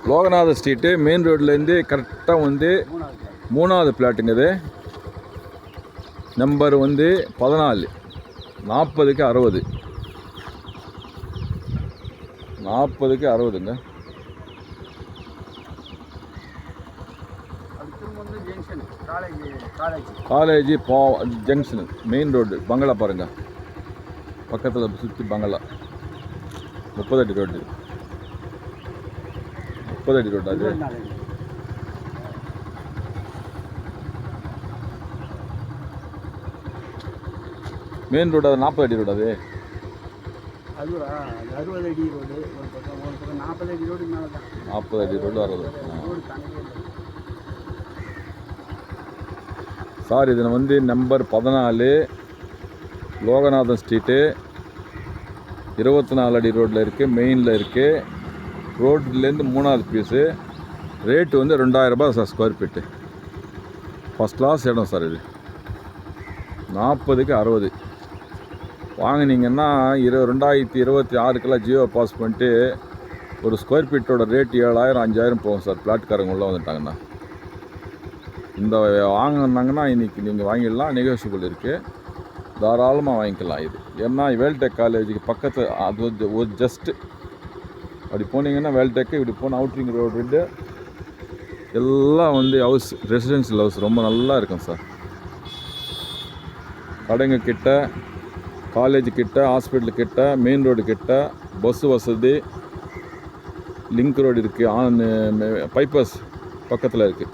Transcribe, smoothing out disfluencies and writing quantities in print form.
Loganatha street main ரோட்லேருந்து கரெக்டாக வந்து 3வது பிளாட்டுங்க. இது நம்பர் வந்து 14, 40க்கு 60, 40க்கு 60ங்க. காலேஜ் ஜங்ஷனு மெயின் ரோடு பங்களா பாருங்க, பக்கத்தில் சுற்றி பங்களா. 30 அடி ரோடு, 30 அடி ரோடு. அது மெயின் ரோடு, அது 40 அடி ரோடு. அது 60 அடி ரோடு, ஒரு பக்கம் 40 அடி ரோடு மேலே தான். 40 அடி ரோடு வர்றது சார். இதில் வந்து நம்பர் 14 லோகநாதன் ஸ்ட்ரீட்டு 24 அடி ரோட்டில் இருக்குது, மெயினில் இருக்குது. ரோட்லேருந்து 3வது பீஸு. ரேட்டு வந்து 2000 ரூபாய் sir square feet. First class இடம் சார். இது 40க்கு 60 வாங்கினீங்கன்னா 2026 ஜியோ பாஸ் பண்ணிட்டு ஒரு ஸ்கொயர் ஃபீட்டோட ரேட் 7000 5000 போகும் சார். பிளாட்காரங்க உள்ளே வந்துட்டாங்கன்னா இந்த வாங்கினாங்கன்னா இன்றைக்கி நீங்கள் வாங்கிடலாம். நெகோஷியபிள் இருக்குது, தாராளமாக வாங்கிக்கலாம். இது ஏன்னா வேல்டெக் காலேஜுக்கு பக்கத்து அது ஒரு ஜஸ்ட்டு அப்படி போனீங்கன்னா வேல்டெக்கு, இப்படி போனால் அவுட்ரிங் ரோடு எல்லாம் வந்து ஹவுஸ், ரெசிடென்ஷியல் ஹவுஸ் ரொம்ப நல்லா இருக்கும் சார். கடைங்க கிட்ட, காலேஜ் கிட்ட, ஹாஸ்பிட்டல் கிட்ட, மெயின் ரோடு கிட்ட, பஸ் வசதி, லிங்க் ரோடு இருக்குது, பைபாஸ் பக்கத்தில் இருக்குது.